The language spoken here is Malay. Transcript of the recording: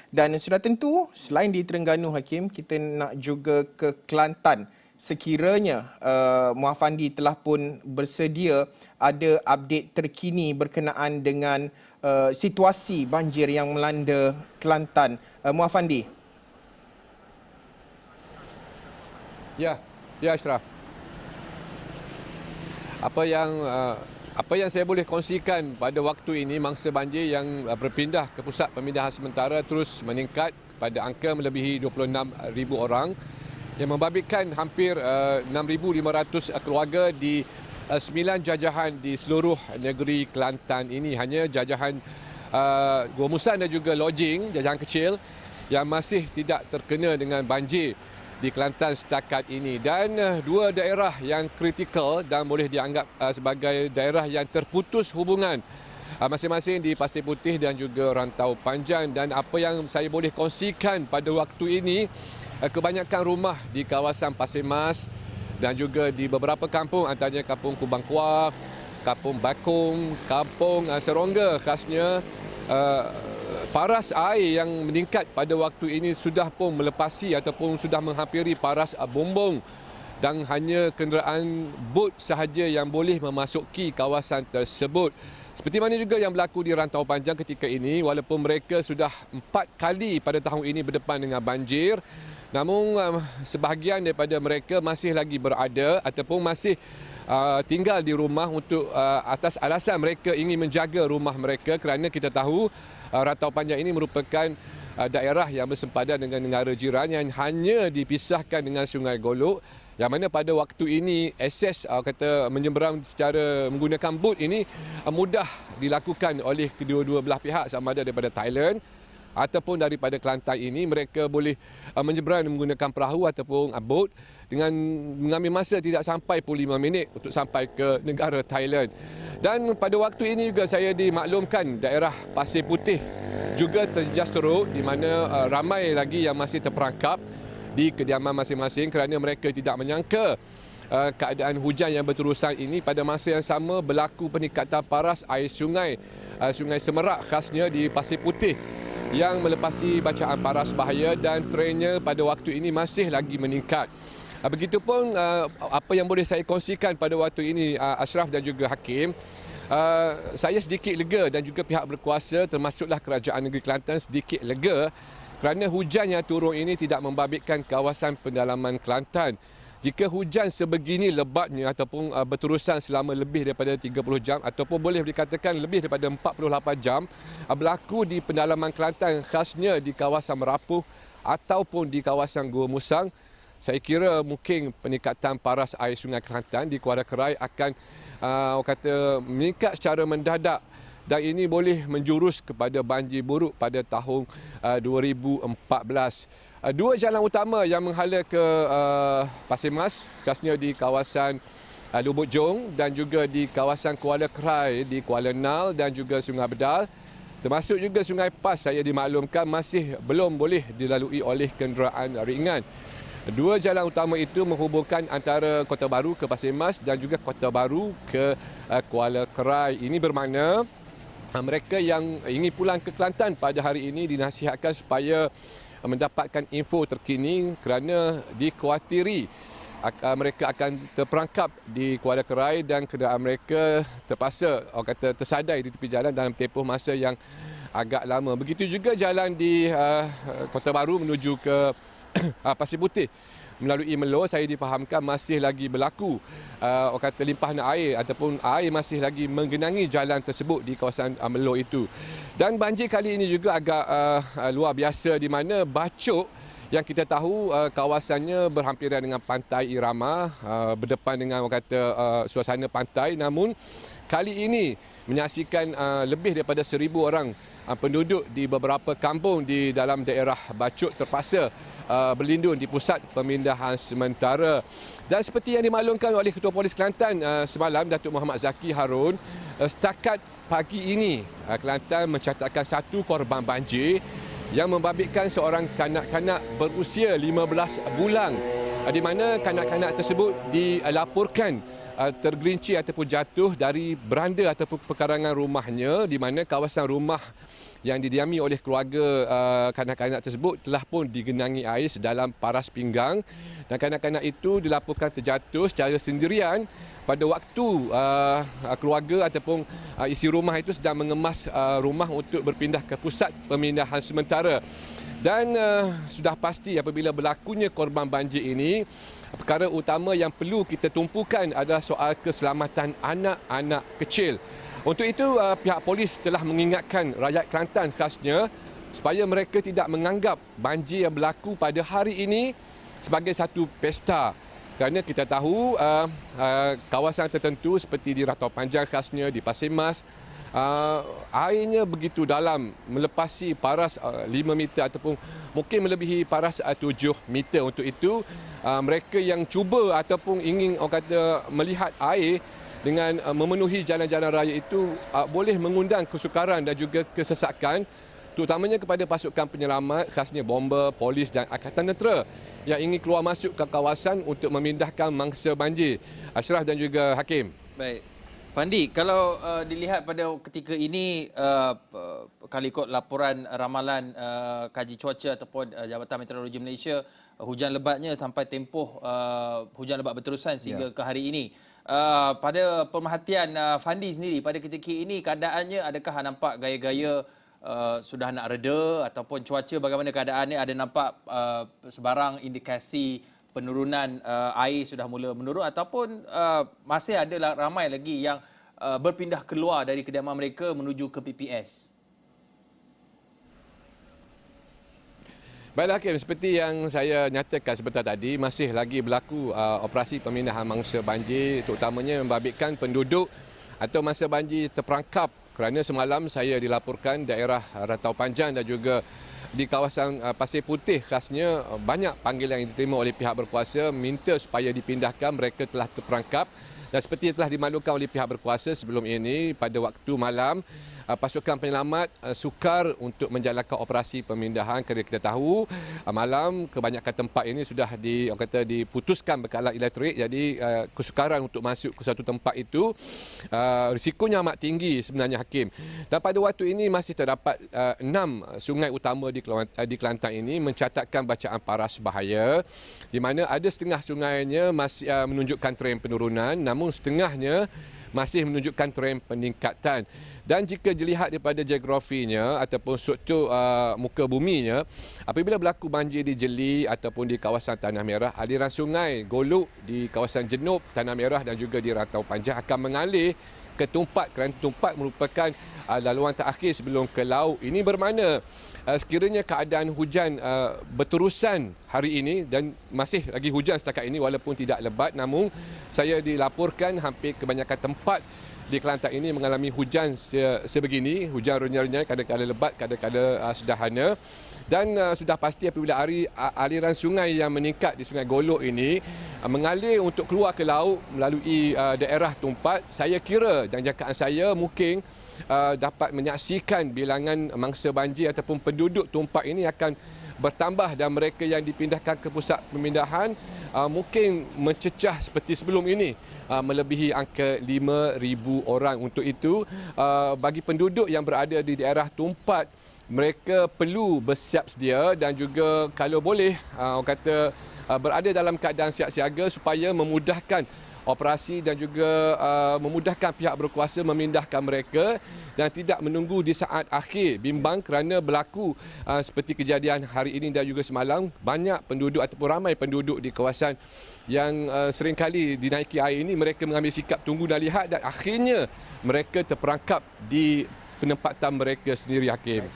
Dan sudah tentu selain di Terengganu Hakim, kita nak juga ke Kelantan. Sekiranya Muhammad telah pun bersedia ada update terkini berkenaan dengan situasi banjir yang melanda Kelantan. Muhammad. Ya, Ashraf. Apa yang saya boleh kongsikan pada waktu ini, mangsa banjir yang berpindah ke pusat pemindahan sementara terus meningkat pada angka melebihi 26,000 orang yang membabitkan hampir 6,500 keluarga di 9 jajahan di seluruh negeri Kelantan ini. Hanya jajahan Gua Musang dan juga lodging, jajahan kecil yang masih tidak terkena dengan banjir di Kelantan setakat ini. Dan dua daerah yang kritikal dan boleh dianggap sebagai daerah yang terputus hubungan masing-masing di Pasir Putih dan juga Rantau Panjang. Dan apa yang saya boleh kongsikan pada waktu ini, kebanyakan rumah di kawasan Pasir Mas dan juga di beberapa kampung, antaranya Kampung Kubang Kuah, Kampung Bakung, Kampung Serongga khasnya, paras air yang meningkat pada waktu ini sudah pun melepasi ataupun sudah menghampiri paras bumbung dan hanya kenderaan bot sahaja yang boleh memasuki kawasan tersebut. Seperti mana juga yang berlaku di Rantau Panjang ketika ini, walaupun mereka sudah 4 kali pada tahun ini berdepan dengan banjir, namun sebahagian daripada mereka masih lagi berada ataupun masih tinggal di rumah untuk atas alasan mereka ingin menjaga rumah mereka, kerana kita tahu Rantau Panjang ini merupakan daerah yang bersempadan dengan negara jiran yang hanya dipisahkan dengan Sungai Golok, yang mana pada waktu ini akses menyeberang secara menggunakan bot ini mudah dilakukan oleh kedua-dua belah pihak, sama ada daripada Thailand ataupun daripada Kelantan ini. Mereka boleh menyeberang menggunakan perahu ataupun bot dengan mengambil masa tidak sampai pun 5 minit untuk sampai ke negara Thailand. Dan pada waktu ini juga saya dimaklumkan daerah Pasir Putih juga terjejas teruk, di mana ramai lagi yang masih terperangkap di kediaman masing-masing kerana mereka tidak menyangka keadaan hujan yang berterusan ini pada masa yang sama berlaku peningkatan paras air Sungai Semerak khasnya di Pasir Putih yang melepasi bacaan paras bahaya dan trennya pada waktu ini masih lagi meningkat. Begitupun apa yang boleh saya kongsikan pada waktu ini, Ashraf dan juga Hakim, saya sedikit lega dan juga pihak berkuasa termasuklah Kerajaan Negeri Kelantan sedikit lega kerana hujan yang turun ini tidak membabitkan kawasan pendalaman Kelantan. Jika hujan sebegini lebatnya ataupun berterusan selama lebih daripada 30 jam ataupun boleh dikatakan lebih daripada 48 jam berlaku di pendalaman Kelantan khasnya di kawasan Merapuh ataupun di kawasan Gua Musang, saya kira mungkin peningkatan paras air Sungai Kelantan di Kuala Kerai akan meningkat secara mendadak dan ini boleh menjurus kepada banjir buruk pada tahun 2014. Dua jalan utama yang menghala ke Pasir Mas, khasnya di kawasan Lubuk Jong dan juga di kawasan Kuala Kerai di Kuala Nal dan juga Sungai Bedal, termasuk juga Sungai Pas, saya dimaklumkan masih belum boleh dilalui oleh kenderaan ringan. Dua jalan utama itu menghubungkan antara Kota Baru ke Pasir Mas dan juga Kota Baru ke Kuala Kerai. Ini bermakna mereka yang ingin pulang ke Kelantan pada hari ini dinasihatkan supaya mendapatkan info terkini kerana dikuatiri mereka akan terperangkap di Kuala Kerai dan kenderaan mereka terpaksa tersadai di tepi jalan dalam tempoh masa yang agak lama. Begitu juga jalan di Kota Baru menuju ke Pasir Putih melalui Melo, saya difahamkan masih lagi berlaku limpahan air ataupun air masih lagi menggenangi jalan tersebut di kawasan Melo itu. Dan banjir kali ini juga agak luar biasa, di mana Bacok yang kita tahu kawasannya berhampiran dengan Pantai Irama, berdepan dengan suasana pantai, namun kali ini menyaksikan lebih daripada 1,000 orang penduduk di beberapa kampung di dalam daerah Bacok terpaksa berlindung di pusat pemindahan sementara. Dan seperti yang dimaklumkan oleh Ketua Polis Kelantan semalam, Datuk Muhammad Zaki Harun, setakat pagi ini Kelantan mencatatkan 1 korban banjir yang membabitkan seorang kanak-kanak berusia 15 bulan, di mana kanak-kanak tersebut dilaporkan tergelincir ataupun jatuh dari beranda ataupun pekarangan rumahnya, di mana kawasan rumah yang didiami oleh keluarga kanak-kanak tersebut telah pun digenangi air sedalam paras pinggang, dan kanak-kanak itu dilaporkan terjatuh secara sendirian pada waktu keluarga ataupun isi rumah itu sedang mengemas rumah untuk berpindah ke pusat pemindahan sementara. Dan sudah pasti apabila berlakunya korban banjir ini, perkara utama yang perlu kita tumpukan adalah soal keselamatan anak-anak kecil. Untuk itu, pihak polis telah mengingatkan rakyat Kelantan khasnya supaya mereka tidak menganggap banjir yang berlaku pada hari ini sebagai satu pesta. Kerana kita tahu kawasan tertentu seperti di Ratau Panjang khasnya, di Pasir Mas, airnya begitu dalam, melepasi paras 5 meter ataupun mungkin melebihi paras 7 meter. Untuk itu, mereka yang cuba ataupun ingin melihat air dengan memenuhi jalan-jalan raya itu boleh mengundang kesukaran dan juga kesesakan, terutamanya kepada pasukan penyelamat khasnya bomba, polis dan Angkatan Tentera yang ingin keluar masuk ke kawasan untuk memindahkan mangsa banjir. Ashraf dan juga Hakim. Baik. Fandi, kalau dilihat pada ketika ini, kalau ikut laporan ramalan kaji cuaca ataupun Jabatan Meteorologi Malaysia, hujan lebatnya sampai tempoh hujan lebat berterusan sehingga ke hari ini. Pada pemerhatian Fandi sendiri, pada ketika ini keadaannya, adakah nampak gaya-gaya sudah nak reda ataupun cuaca bagaimana keadaannya? Ada nampak sebarang indikasi penurunan air sudah mula menurun ataupun masih ada ramai lagi yang berpindah keluar dari kediaman mereka menuju ke PPS? Baiklah Hakim, seperti yang saya nyatakan sebentar tadi, masih lagi berlaku operasi pemindahan mangsa banjir, terutamanya membabitkan penduduk atau mangsa banjir terperangkap, kerana semalam saya dilaporkan daerah Ratau Panjang dan juga di kawasan Pasir Putih khasnya banyak panggilan yang diterima oleh pihak berkuasa minta supaya dipindahkan, mereka telah terperangkap. Dan seperti telah dimaklumkan oleh pihak berkuasa sebelum ini, pada waktu malam pasukan penyelamat sukar untuk menjalankan operasi pemindahan kerana kita tahu malam kebanyakan tempat ini sudah diputuskan bekalan elektrik, jadi kesukaran untuk masuk ke satu tempat itu risikonya amat tinggi sebenarnya Hakim. Dan pada waktu ini masih terdapat 6 sungai utama di Kelantan ini mencatatkan bacaan paras bahaya, di mana ada setengah sungainya masih menunjukkan trend penurunan, namun setengahnya masih menunjukkan trend peningkatan. Dan jika dilihat daripada geografinya ataupun struktur muka buminya, apabila berlaku banjir di Jeli ataupun di kawasan Tanah Merah, aliran sungai Golok di kawasan Jenub, Tanah Merah dan juga di Ratau Panjang akan mengalir ke Tumpat, kerana Tumpat merupakan laluan terakhir sebelum ke laut. Ini bermakna sekiranya keadaan hujan berterusan hari ini, dan masih lagi hujan setakat ini walaupun tidak lebat, namun saya dilaporkan hampir kebanyakan tempat di Kelantan ini mengalami hujan sebegini, hujan renyah-renyah, kadang-kadang lebat, kadang-kadang sederhana. Dan sudah pasti apabila aliran sungai yang meningkat di Sungai Golok ini mengalir untuk keluar ke laut melalui daerah Tumpat, saya kira dan jangkaan saya mungkin dapat menyaksikan bilangan mangsa banjir ataupun penduduk Tumpat ini akan bertambah, dan mereka yang dipindahkan ke pusat pemindahan mungkin mencecah seperti sebelum ini, melebihi angka 5,000 orang. Untuk itu, bagi penduduk yang berada di daerah Tumpat, mereka perlu bersiap sedia dan juga kalau boleh berada dalam keadaan siap siaga supaya memudahkan operasi dan juga memudahkan pihak berkuasa memindahkan mereka dan tidak menunggu di saat akhir bimbang, kerana berlaku seperti kejadian hari ini dan juga semalam, banyak penduduk ataupun ramai penduduk di kawasan yang seringkali dinaiki air ini, mereka mengambil sikap tunggu dan lihat dan akhirnya mereka terperangkap di penempatan mereka sendiri Hakim.